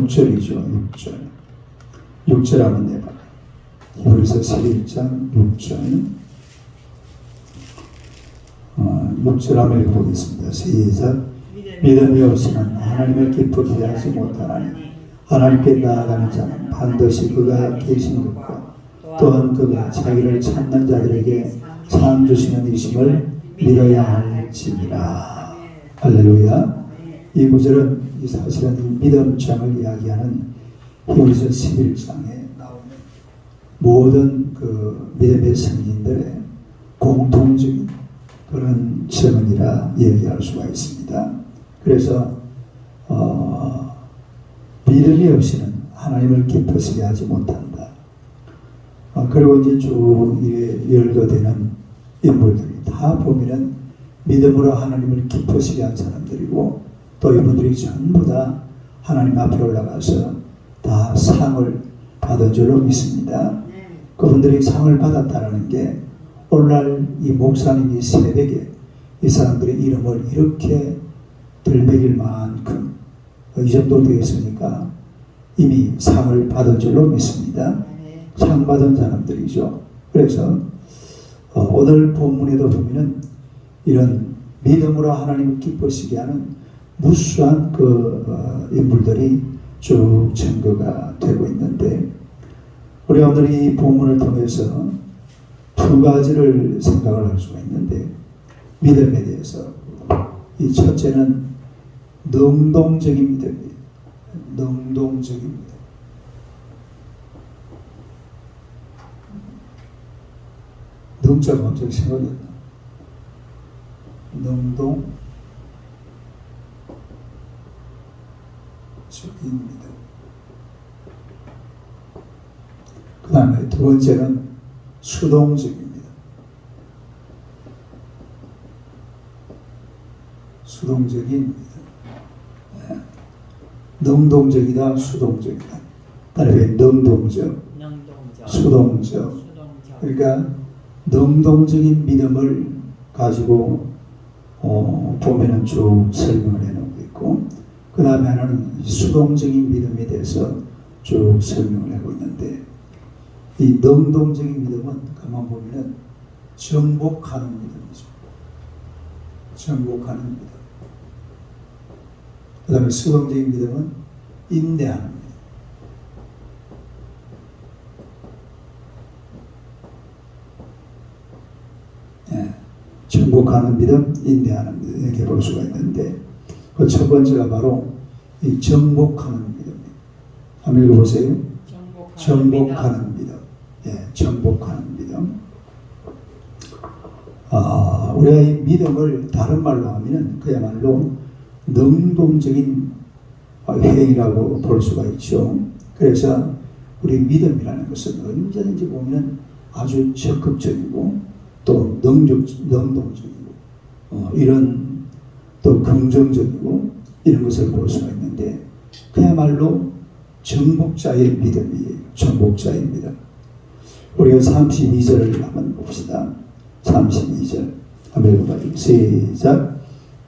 6절이죠. 6절 한번 내봐. 히브리서 11장 6절. 6절 한번 읽어보겠습니다. 시작. 믿음이 없이는 하나님을 기쁘게 하지 못하나니 하나님께 나아가는 자는 반드시 그가 계신 것과 또한 그가 자기를 찾는 자들에게 상 주시는 이심을 믿어야 할지니라. 할렐루야. 이 구절은 사실은 믿음장을 이야기하는 히브리서 11장에 나오는 모든 그 믿음의 성인들의 공통적인 그런 증언이라 얘기할 수가 있습니다. 그래서 믿음이 없이는 하나님을 기쁘시게 하지 못한다. 그리고 이제 쭉 열거되는 인물들이 다 보면은 믿음으로 하나님을 기쁘시게 한 사람들이고 또 이분들이 전부 다 하나님 앞에 올라가서 다 상을 받은 줄로 믿습니다. 그분들이 상을 받았다는 게 오늘날 이 목사님이 새벽에 이 사람들의 이름을 이렇게 들먹일 만큼 이 정도 되었으니까 이미 상을 받은 줄로 믿습니다. 상 받은 사람들이죠. 그래서 오늘 본문에도 보면은 이런 믿음으로 하나님을 기쁘시게 하는 무수한 그 인물들이 쭉 증거가 되고 있는데 우리 오늘 이 본문을 통해서 두 가지를 생각을 할 수가 있는데 믿음에 대해서 이 첫째는 능동적인 믿음이에요. 능동적인 믿음. 능자가 갑자기 생각이 안 나. 능동적인 믿음. 그 다음에 두 번째는 수동적인 믿음. 수동적인 믿음. 네. 능동적이다, 수동적이다. 다음에 능동적, 수동적. 그러니까 능동적인 믿음을 가지고 보면은 쭉 설명을 해놓고 있고 그 다음에 하나는 수동적인 믿음에 대해서 쭉 설명을 하고 있는데 이 능동적인 믿음은 가만 보면은 정복하는 믿음이죠. 정복하는 믿음. 그 다음에 수동적인 믿음은 인내하는 믿음. 예, 정복하는 믿음, 인내하는 믿음 이렇게 볼 수가 있는데 그 첫 번째가 바로 이 정복하는 믿음입니다. 한번 읽어보세요. 정복하는 믿음. 예, 정복하는 믿음. 우리가 이 믿음을 다른 말로 하면은 그야말로 능동적인 행위라고 볼 수가 있죠. 그래서 우리 믿음이라는 것은 언제든지 보면은 아주 적극적이고 또 능동적이고 이런 또 긍정적이고 이런 것을 볼 수가 있는데 그야말로 정복자의 믿음이에요. 정복자의 믿음. 우리가 32절을 한번 봅시다. 32절 한번 읽어봐요. 시작.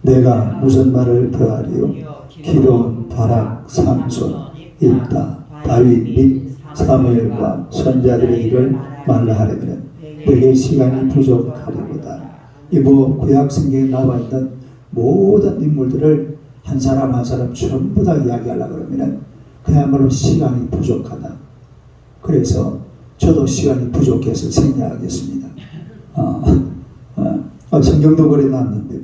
내가 무슨 말을 더하리요? 기도원, 바락, 삼손, 입다, 다윗 및 사무엘과 선자들의 일을 말라 하려면 내게 시간이 부족하리로다. 이 구약 성경에 나와 있는 모든 인물들을 한 사람 한 사람 전부 다 이야기하려고 그러면 그야말로 시간이 부족하다. 그래서 저도 시간이 부족해서 생략하겠습니다. 성경도 그래 놨는데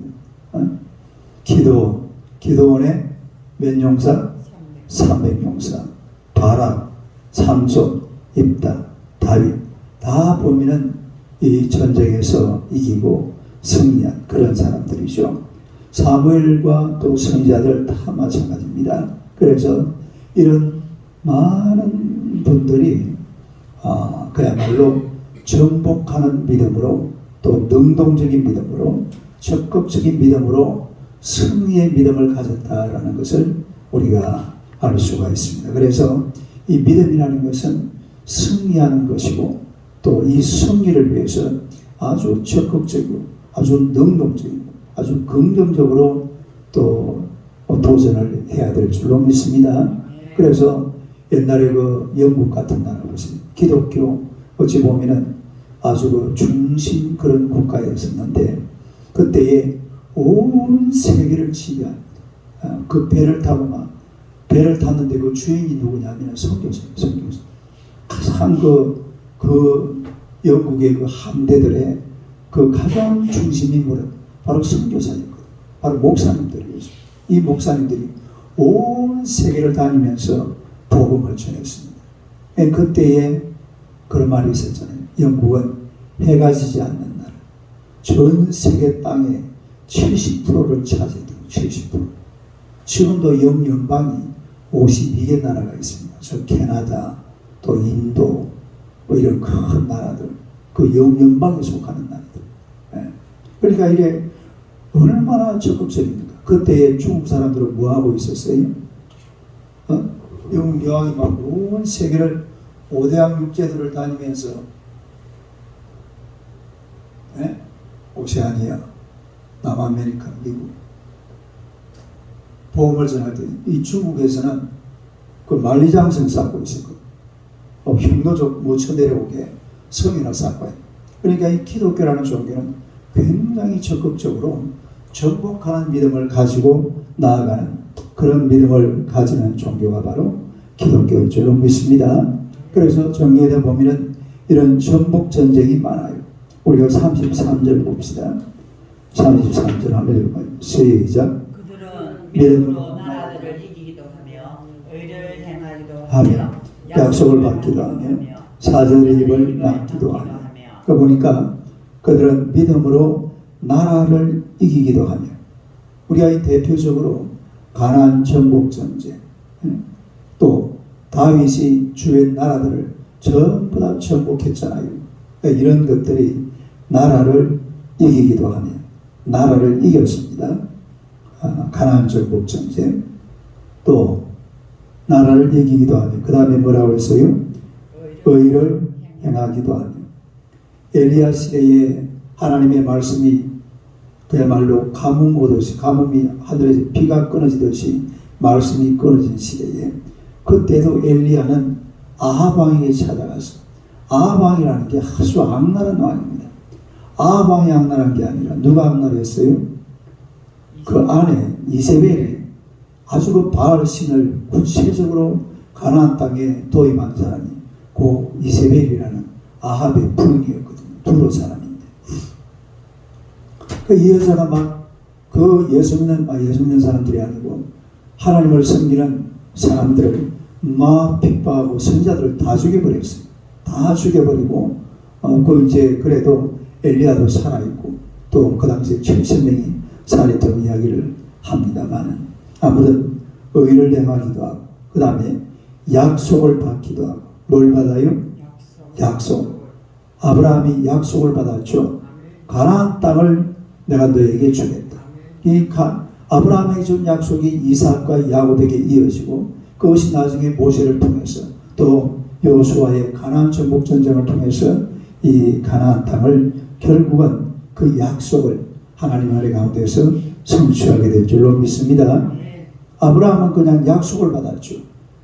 기도원의 몇 용사? 300용사. 바락, 삼손, 입다, 다윗 다 보면은 이 전쟁에서 이기고 승리한 그런 사람들이죠. 사무엘과 또 선지자들 다 마찬가지입니다. 그래서 이런 많은 분들이 그야말로 정복하는 믿음으로 또 능동적인 믿음으로 적극적인 믿음으로 승리의 믿음을 가졌다라는 것을 우리가 알 수가 있습니다. 그래서 이 믿음이라는 것은 승리하는 것이고 또 이 승리를 위해서 아주 적극적이고 아주 능동적이고 아주 긍정적으로 또 도전을 해야 될 줄로 믿습니다. 그래서 옛날에 그 영국 같은 나라 보세요. 기독교 어찌 보면은 아주 그 중심 그런 국가였었는데 그때에 온 세계를 지배합니다. 그 배를 타고 막 배를 탔는데 그 주인이 누구냐면 선교사예요. 선교사. 가장 그 영국의 그 함대들의 그 가장 중심 인물은 바로 선교사였거든요. 바로 목사님들이었어요. 이 목사님들이 온 세계를 다니면서 복음을 전했습니다. 그때에 그런 말이 있었잖아요. 영국은 해가 지지 않는 나라. 전 세계 땅의 70%를 차지했던 70%. 지금도 영연방이 52개 나라가 있습니다. 저 캐나다, 또 인도, 뭐 이런 큰 나라들, 그 영연방에 속하는 나라들. 그러니까 이게 얼마나 적극적입니까? 그때의 중국 사람들은 뭐 하고 있었어요? 영국 여왕이 막 온 세계를 5대양 육제들을 다니면서 오세아니아, 남아메리카, 미국 복음을 전할 때 이 중국에서는 그 만리장성 쌓고 있었거든요. 흉노족 못 쳐내려오게 성이나 쌓고 있어요. 그러니까 이 기독교라는 종교는 굉장히 적극적으로 정복하는 믿음을 가지고 나아가는 그런 믿음을 가지는 종교가 바로 기독교일 줄로 믿습니다. 그래서 정리에 보면은 이런 정복 전쟁이 많아요. 우리가 33절 봅시다. 33절 한번 읽어봐요. 시작. 그들은 믿음으로 나라들을 이기기도 하며 의를 행하기도 하며 약속을 받기도 하며 사절의 입을 막기도 하며. 그러니까 보니까 그들은 믿음으로 나라를 이기기도 하며 우리가 이 대표적으로 가나안 정복 전쟁 또 다윗이 주변 나라들을 전부 다 정복했잖아요. 그러니까 이런 것들이 나라를 이기기도 하며 나라를 이겼습니다. 가나안 정복 전쟁 또 나라를 이기기도 하며 그 다음에 뭐라고 했어요? 의를 행하기도 하며 엘리야 시대에 하나님의 말씀이 그야말로 가뭄 오듯이 가뭄이 하늘에서 비가 끊어지듯이 말씀이 끊어진 시대에 그때도 엘리야는 아합 왕에게 찾아가서 아합 왕이라는 게 아주 악랄한 왕입니다. 아합 왕이 악랄한 게 아니라 누가 악랄했어요? 그 아내 이세벨이 아주 그 바알 신을 구체적으로 가나안 땅에 도입한 사람이 그 이세벨이라는 아합의 부인이었거든요. 두로 사람인데 이 여자가 막 그 예수 믿는 사람들이 아니고 하나님을 섬기는 사람들을 막 핍박하고 선자들을 다 죽여버렸어요. 다 죽여버리고 그 이제 그래도 엘리야도 살아있고 또 그 당시에 7,000명이 살아있다고 이야기를 합니다만 아무튼 의를 행하기도 하고 그 다음에 약속을 받기도 하고 뭘 받아요? 약속. 아브라함이 약속을 받았죠. 가나안 땅을 내가 너에게 주겠다. 이 아브라함에게 준 약속이 이삭과 야곱에게 이어지고 그것이 나중에 모세를 통해서 또 여호수아의 가나안 정복 전쟁을 통해서 이 가나안 땅을 결국은 그 약속을 하나님 아래 가운데서 성취하게 될 줄로 믿습니다. 아브라함은 그냥 약속을 받았죠.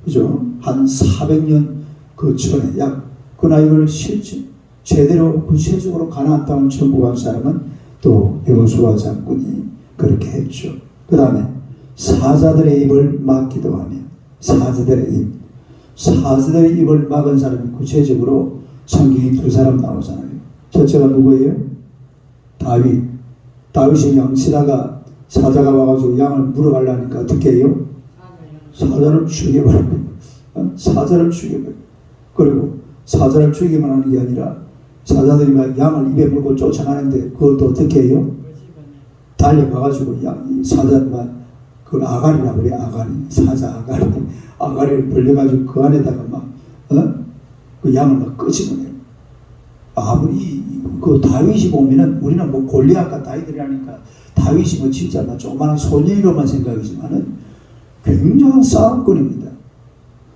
그죠? 한 400년 그 전에 그 나이를 실제 제대로 구체적으로 가나안 땅을 정복한 사람은 또 여호수아 장군이 그렇게 했죠. 그 다음에 사자들의 입을 막기도 하며 사자들의 입을 막은 사람이 구체적으로 성경이 두 사람 나오잖아요. 첫째가 누구예요? 다윗이 양치다가 사자가 와가지고 양을 물어가려니까 어떻게 해요? 사자를 죽여버려요. 사자를 죽여버려요. 그리고 사자를 죽이만 하는 게 아니라 사자들이 막 양을 입에 물고 쫓아가는데 그것도 어떻게 해요? 달려가가지고 사자만 그걸 아가리라고 그래. 아가리. 사자 아가리를 벌려가지고 그 안에다가 막 그 양을 막 끄집어내요. 아무리 그 다윗이 보면은 우리는 뭐 골리앗과 다윗이라니까 다윗이 뭐 진짜 막 조그마한 소년이로만 생각이지만은 굉장한 싸움꾼입니다.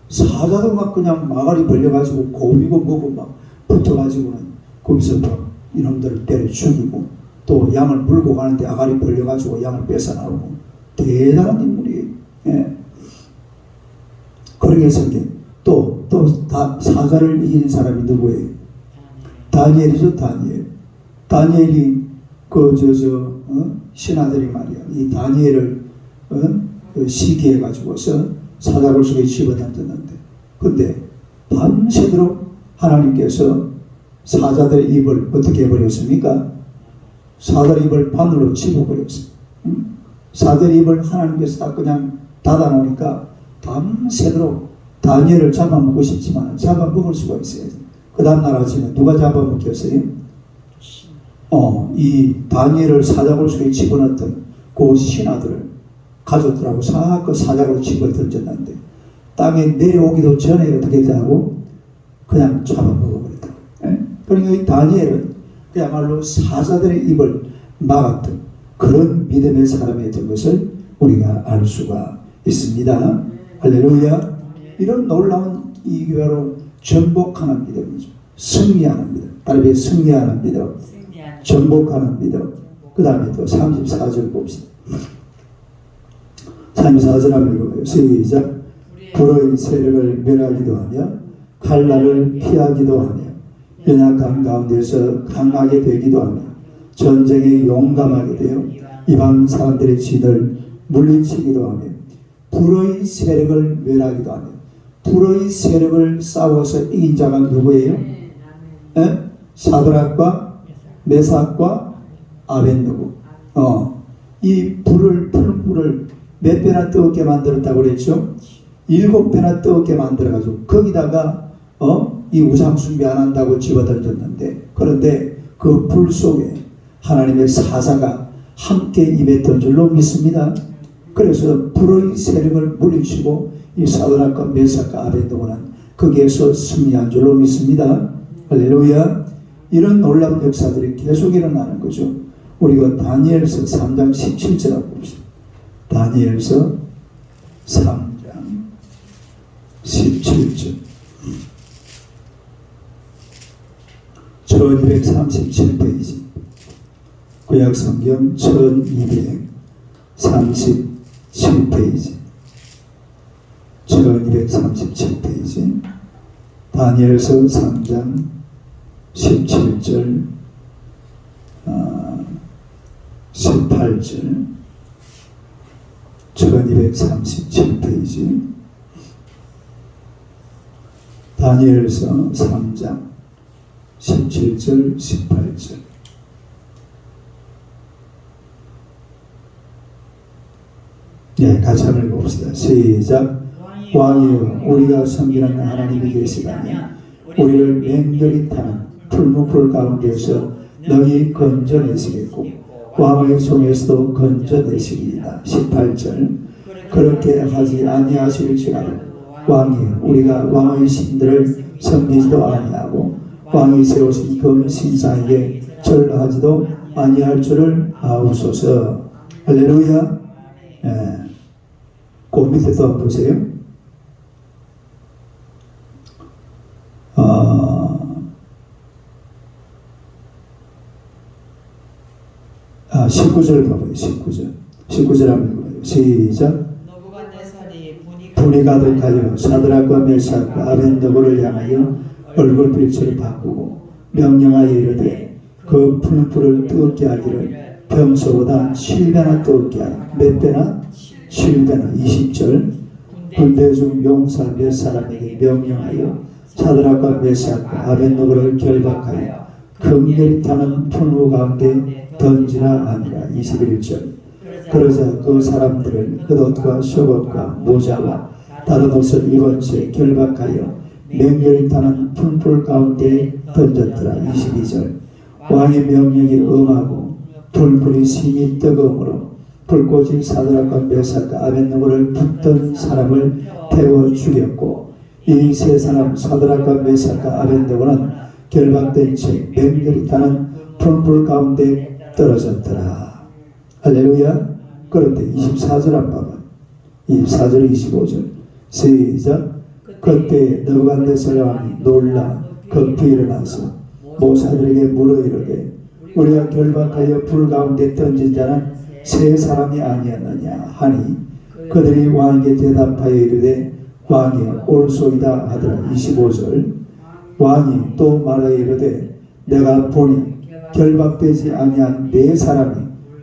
사자도 막 그냥 마가리 벌려가지고 고비고 뭐고 막 붙어가지고는 거기서 막 이놈들을 때려 죽이고 또 양을 물고 가는데 아가리 벌려가지고 양을 뺏어 나오고 대단한 인물이에요. 예. 그러게 성경. 또 사자를 이긴 사람이 누구예요? 다니엘이죠, 다니엘. 다니엘이 신하들이 말이야. 이 다니엘을 그 시기해 가지고서 사자굴 속에 집어던졌는데, 근데 밤새도록 하나님께서 사자들의 입을 어떻게 해버렸습니까? 사자의 입을 바늘로 집어버렸어요. 사자의 입을 하나님께서 다 그냥 닫아놓으니까 밤새도록 다니엘을 잡아먹고 싶지만 잡아먹을 수가 있어요. 그 다음날 아침에 누가 잡아먹혔어요? 이 다니엘을 사자굴 속에 집어넣었던 그 신하들을 가족들하고 그 사자굴 집어 던졌는데, 땅에 내려오기도 전에 어떻게 하고 그냥 잡아먹어버렸다. 그러니까 이 다니엘은 그야말로 사자들의 입을 막았던 그런 믿음의 사람이었던 것을 우리가 알 수가 있습니다. 할렐루야. 이런 놀라운 이 바로 전복하는 믿음이죠. 승리하는 믿음. 다르게 승리하는 믿음. 전복하는 믿음. 그 다음에 또 34절 봅시다. 34절 한번 읽어요. 시작. 불의 세력을 멸하기도 하며 칼날을 피하기도 하며 연약한 가운데서 강하게 되기도 하며 전쟁에 용감하게 되어 이방 사람들의 진을 물리치기도 하며 불의 세력을 멸하기도 하며. 불의 세력을 싸워서 이긴 자가 누구예요? 사드락과 메삭과 아벤느고. 이 푸른 불을 몇 배나 뜨겁게 만들었다고 그랬죠? 7배나 뜨겁게 만들어가지고 거기다가 이 우상 숭배 안 한다고 집어던졌는데, 그런데 그 불 속에 하나님의 사자가 함께 임했던 줄로 믿습니다. 그래서 불의 세력을 물리치고 이 사드락과 메삭과 아벤느고는 거기에서 승리한 줄로 믿습니다. 할렐루야. 이런 놀라운 역사들이 계속 일어나는 거죠. 우리가 다니엘서 3장 17절 한번 봅시다. 다니엘서 3장 17절. 1237페이지. 구약성경 1237페이지. 1237페이지. 다니엘서 3장 17절 18절 1237페이지. 다니엘서 3장 17절 18절. 네, 같이 한번 봅시다. 시작. 왕이여, 우리가 섬기는 하나님이 계시다면 우리를 맹렬히 타는 풀무불 가운데서 너희 건져내시겠고 왕의 손에서도 건져내시리이다. 18절. 그렇게 하지 아니하실지라도 왕이여, 우리가 왕의 신들을 섬기지도 아니하고 왕이 세우신 금 신상에게 절하지도 아니할 줄을 아우소서. 할렐루야. 그 밑에 또 한번 보세요. 19절 봐봐요. 19절 한번 읽어봐요. 시작. 분이 가득하여 사드락과 메삭과 아벤느고를 향하여 얼굴빛을 바꾸고 명령하여 이르되 그 풀불을 뜨겁게 하기를 평소보다 7배나 뜨겁게 하라. 몇 배나? 7배나. 20절. 군대 중 용사 몇 사람에게 명령하여 사드락과 메삭과 아벤느고를 결박하여 극렬히 타는 풀무 가운데 던지라 하니라. 21절. 그러자 그 사람들을 겉옷과 속옷과 모자와 다른 옷을 입은 채 결박하여 맹렬히 타는 풀불 가운데 던졌더라. 22절. 왕의 명령이 엄하고 불불이 심히 뜨거움으로 불꽃이 사드락과 메삭과 아벤느고를 붙던 사람을 태워 죽였고, 이 세 사람 사드락과 메삭과 아벤느고는 결박된 채 맹렬히 타는 풀불 가운데 떨어졌더라. 할렐루야. 그런데 24절 한 봐봐. 24절 25절. 시작. 그때 느부갓네살 왕이 놀라 급히 일어나서 모사들에게 물어 이르되 우리가 결박하여 불 가운데 던진 자는 세 사람이 아니었느냐 하니, 그들이 왕에게 대답하여 이르되 왕이 올소이다 하더라. 25절. 왕이 또 말하여 이르되 내가 보니 결박되지 아니한 네 사람이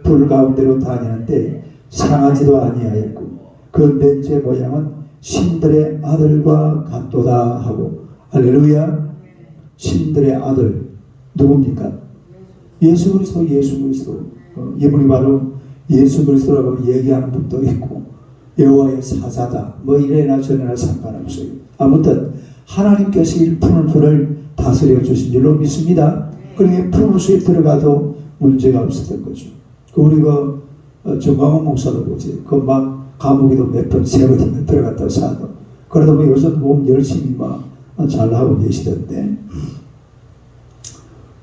불 가운데로 다니는데 상하지도 아니하였고 그 넷째 모양은 신들의 아들과 같도다 하고. 할렐루야. 신들의 아들 누굽니까? 예수 그리스도. 이분이 바로 예수 그리스도라고 얘기하는 분도 있고 여호와의 사자다 뭐 이래나 저래나 상관없어요. 아무튼 하나님께서 이 푸른 풀을 다스려 주신 줄로 믿습니다. 그러니 푸른 숲에 들어가도 문제가 없었던 거죠. 우리가 정광훈 목사도 보지. 그 막 감옥에도 몇 번 세 번이나 들어갔다 사도 그러다 보니 요새 몸 열심히 막 잘하고 계시던데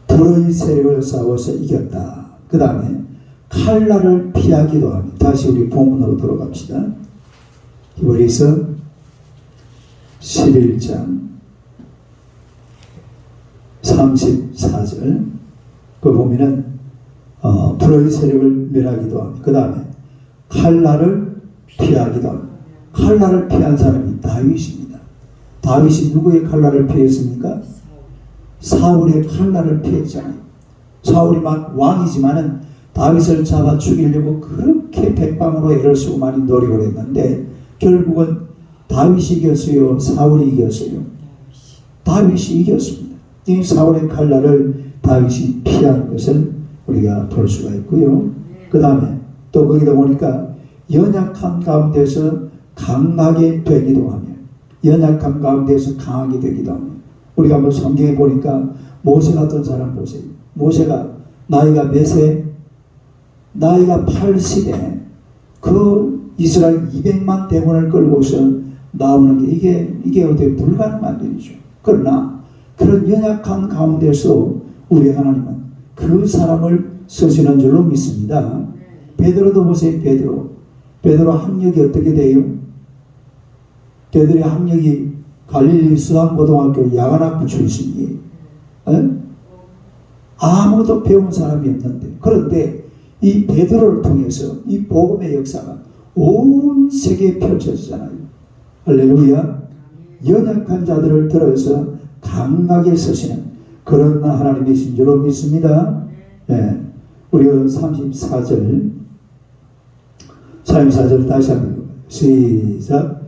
불의 세력을 싸워서 이겼다. 그 다음에 칼날을 피하기도 합니다. 다시 우리 본문으로 돌아갑시다. 히브리서 11장 34절 그 보면은 불의 세력을 멸하기도 합니다. 그 다음에 칼날을 피하기도 합니다. 칼날을 피한 사람이 다윗입니다. 다윗이 누구의 칼날을 피했습니까? 사울의 칼날을 피했잖아요. 사울이 막 왕이지만은 다윗을 잡아 죽이려고 그렇게 백방으로 애를 쓰고 많이 노력을 했는데 결국은 다윗이 이겼어요? 사울이 이겼어요? 다윗이 이겼습니다. 이 사울의 칼날을 다윗이 피한 것을 우리가 볼 수가 있고요. 그 다음에 또 거기다 보니까 연약한 가운데서 강하게 되기도 하며 연약한 가운데서 강하게 되기도 하며 우리가 한번 성경에 보니까 모세 같은 사람 보세요. 모세가 나이가 몇 세? 나이가 80에 그 이스라엘 200만 대군을 끌고서 나오는 게 이게 어떻게 불가능한 일이죠. 그러나 그런 연약한 가운데서 우리 하나님은 그 사람을 쓰시는 줄로 믿습니다. 베드로도 보세요. 베드로 학력이 어떻게 돼요? 베드로의 학력이 갈릴리 수단고등학교 야간학부 출신이에요. 아무도 배운 사람이 없는데 그런데 이 베드로를 통해서 이 복음의 역사가 온 세계에 펼쳐지잖아요. 할렐루야. 연약한 자들을 들어서 강하게 쓰시는 그런 하나님이신 줄로 믿습니다. 네. 우리가 34절 다시 한번 시작.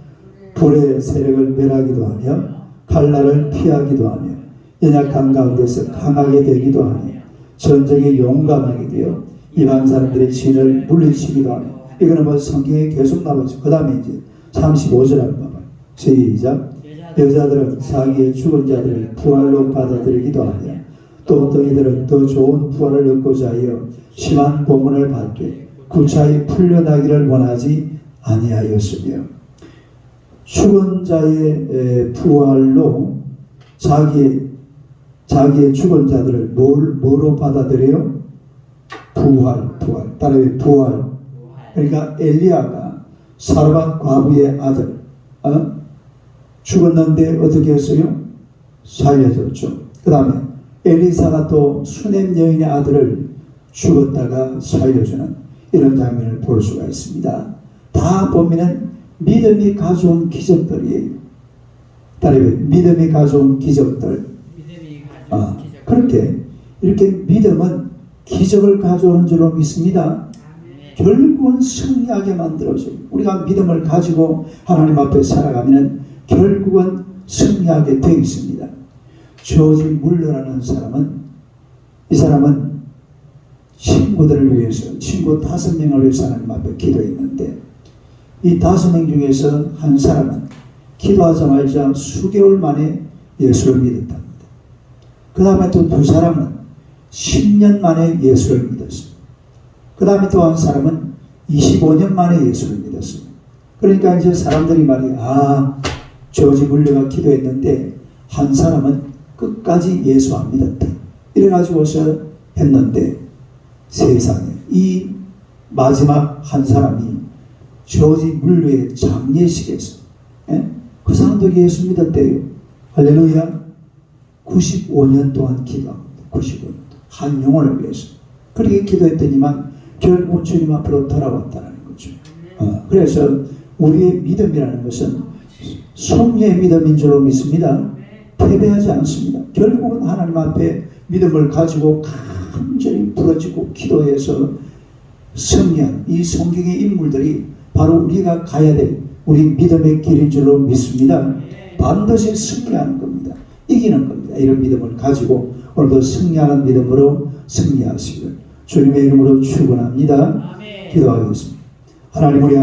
불의 세력을 멸하기도 하며 칼날을 피하기도 하며 연약한 가운데서 강하게 되기도 하며 전쟁에 용감하게 되어 이방 사람들의 진을 물리치기도 하며. 이거는 뭐 성경에 계속 나오죠. 그 다음에 이제 35절 한번 봐봐요. 시작. 여자들은 자기의 죽은 자들을 부활로 받아들이기도 하며 또 너희들은 더 좋은 부활을 얻고자 하여 심한 고문을 받되 구차히 풀려나기를 원하지 아니하였으며. 죽은 자의 부활로 자기의 죽은 자들을 뭐로 받아들여요? 부활. 따라해 부활. 그러니까 엘리야가 사르밧 과부의 아들 죽었는데 어떻게 했어요? 살려줬죠. 그 다음에 엘리사가 또 수넴 여인의 아들을 죽었다가 살려주는 이런 장면을 볼 수가 있습니다. 다 보면은 믿음이 가져온 기적들이에요. 따라해 믿음이 가져온 기적들. 그렇게 이렇게 믿음은 기적을 가져오는 줄로 믿습니다. 결국은 승리하게 만들어져요. 우리가 믿음을 가지고 하나님 앞에 살아가면 결국은 승리하게 되어 있습니다. 조지 물러라는 사람은 이 사람은 친구들을 위해서 친구 5명을 위해서 하나님 앞에 기도했는데 이 5명 중에서 한 사람은 기도하자마자 수개월 만에 예수를 믿었답니다. 그 다음에 또 2사람은 10년 만에 예수를 믿었습니다. 그 다음에 또 한 사람은 25년 만에 예수를 믿었습니다. 그러니까 이제 사람들이 조지 물려가 기도했는데 한 사람은 끝까지 예수 안 믿었다. 이래가지고서 했는데 세상에 이 마지막 한 사람이 조지 물려의 장례식에서 그 사람도 예수 믿었대요. 할렐루야. 95년 동안 기도합니다. 95년 동안 한 영혼을 위해서 그렇게 기도했더니만 결국 주님 앞으로 돌아왔다는 거죠. 그래서 우리의 믿음이라는 것은 승리의 믿음인 줄로 믿습니다. 패배하지 않습니다. 결국은 하나님 앞에 믿음을 가지고 간절히 부러지고 기도해서 승리하는 이 성경의 인물들이 바로 우리가 가야 될 우리 믿음의 길인 줄로 믿습니다. 반드시 승리하는 겁니다. 이기는 겁니다. 이런 믿음을 가지고 오늘도 승리하는 믿음으로 승리하시길 주님의 이름으로 축원합니다. 기도하겠습니다. 하나님 우리